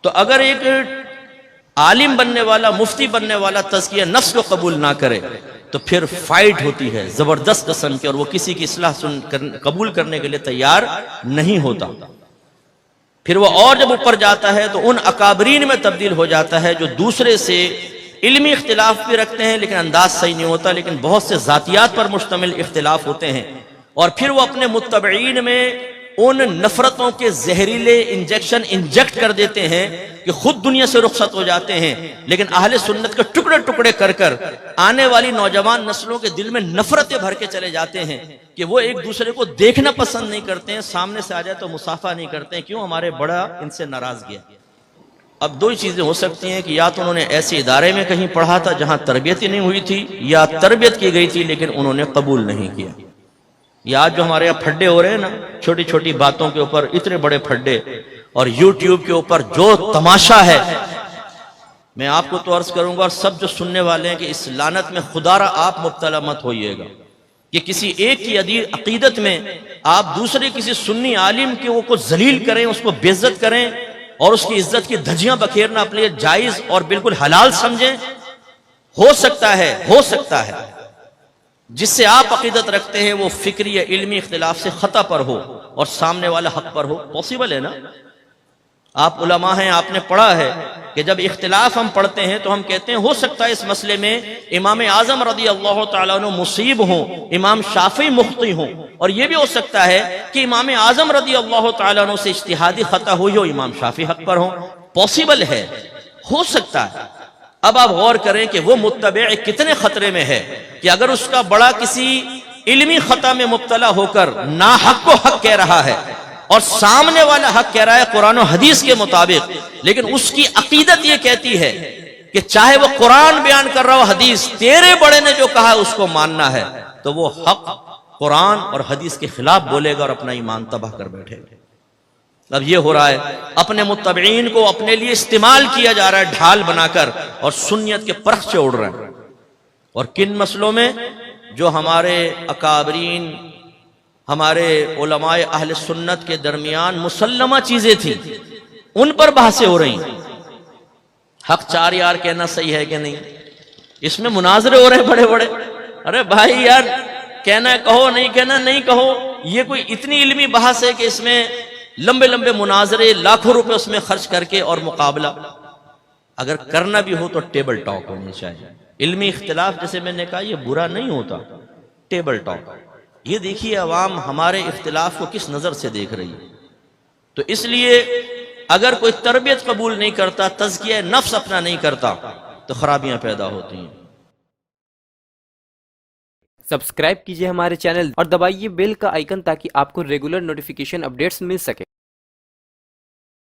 تو اگر ایک عالم بننے والا، مفتی بننے والا تزکیہ نفس کو قبول نہ کرے تو پھر فائٹ ہوتی ہے زبردست قسم کی، اور وہ کسی کی اصلاح قبول کرنے کے لیے تیار نہیں ہوتا. پھر وہ اور جب اوپر جاتا ہے تو ان اکابرین میں تبدیل ہو جاتا ہے جو دوسرے سے علمی اختلاف بھی رکھتے ہیں لیکن انداز صحیح نہیں ہوتا، لیکن بہت سے ذاتیات پر مشتمل اختلاف ہوتے ہیں. اور پھر وہ اپنے متبعین میں ان نفرتوں کے زہریلے انجیکشن انجیکٹ کر دیتے ہیں کہ خود دنیا سے رخصت ہو جاتے ہیں، لیکن اہل سنت کے ٹکڑے ٹکڑے کر کر آنے والی نوجوان نسلوں کے دل میں نفرتیں بھر کے چلے جاتے ہیں کہ وہ ایک دوسرے کو دیکھنا پسند نہیں کرتے ہیں، سامنے سے آ جائے تو مصافحہ نہیں کرتے ہیں. کیوں؟ ہمارے بڑا ان سے ناراض گیا. اب دو ہی چیزیں ہو سکتی ہیں کہ یا تو انہوں نے ایسے ادارے میں کہیں پڑھا تھا جہاں تربیت ہی نہیں ہوئی تھی، یا تربیت کی گئی تھی لیکن انہوں نے قبول نہیں کیا. یا آج جو ہمارے یہاں پھڈے ہو رہے ہیں نا، چھوٹی چھوٹی باتوں کے اوپر اتنے بڑے پھڈے، اور یوٹیوب کے اوپر جو تماشا ہے، میں آپ کو تو عرض کروں گا اور سب جو سننے والے ہیں کہ اس لعنت میں خدا را آپ مبتلا مت ہوئیے گا کہ کسی ایک کی عقیدت میں آپ دوسرے کسی سنی عالم کے وہ کو ذلیل کریں، اس کو بے عزت کریں اور اس کی عزت کی دھجیاں بکھیرنا اپنے لیے جائز اور بالکل حلال سمجھیں. ہو سکتا ہے جس سے آپ عقیدت رکھتے ہیں وہ فکری یا علمی اختلاف سے خطا پر ہو اور سامنے والا حق پر ہو. پاسبل ہے نا؟ آپ علماء ہیں، آپ نے پڑھا ہے کہ جب اختلاف ہم پڑھتے ہیں تو ہم کہتے ہیں ہو سکتا ہے اس مسئلے میں امام اعظم رضی اللہ تعالیٰ عنہ مصیب ہوں، امام شافعی مخطئ ہوں، اور یہ بھی ہو سکتا ہے کہ امام اعظم رضی اللہ تعالیٰ عنہ سے اجتہادی خطا ہوئی ہو، امام شافعی حق پر ہوں. پاسبل ہے، ہو سکتا ہے. اب آپ غور کریں کہ وہ متبع کتنے خطرے میں ہے کہ اگر اس کا بڑا کسی علمی خطا میں مبتلا ہو کر ناحق کو حق کہہ رہا ہے اور سامنے والا حق کہہ رہا ہے قرآن و حدیث کے مطابق، لیکن اس کی عقیدت یہ کہتی ہے کہ چاہے وہ قرآن بیان کر رہا ہو حدیث، تیرے بڑے نے جو کہا ہے اس کو ماننا ہے، تو وہ حق قرآن اور حدیث کے خلاف بولے گا اور اپنا ایمان تباہ کر بیٹھے گا. اب یہ ہو رہا ہے، اپنے متبعین کو اپنے لیے استعمال کیا جا رہا ہے ڈھال بنا کر، اور سنیت کے پرخچے اڑ رہے ہیں. اور کن مسئلوں میں؟ جو ہمارے اکابرین، ہمارے علماء اہل سنت کے درمیان مسلمہ چیزیں تھیں، ان پر بحثیں ہو رہی ہیں. حق چار یار کہنا صحیح ہے کہ نہیں؟ اس میں مناظرے ہو رہے ہیں بڑے بڑے. ارے بھائی یار، کہنا ہے کہو، نہیں کہنا نہیں کہو. یہ کوئی اتنی علمی بحث ہے کہ اس میں لمبے لمبے مناظرے، لاکھوں روپے اس میں خرچ کر کے اور مقابلہ. اگر کرنا بھی ہو تو ٹیبل ٹاک ہونی چاہیے. علمی اختلاف جیسے میں نے کہا یہ برا نہیں ہوتا، ٹیبل ٹاک. یہ دیکھیے عوام ہمارے اختلاف کو کس نظر سے دیکھ رہی ہے. تو اس لیے اگر کوئی تربیت قبول نہیں کرتا، تزکیہ نفس اپنا نہیں کرتا، تو خرابیاں پیدا ہوتی ہیں. سبسکرائب کیجئے ہمارے چینل اور دبائیے بیل کا آئیکن تاکہ آپ کو ریگولر نوٹیفیکیشن اپڈیٹس مل سکے.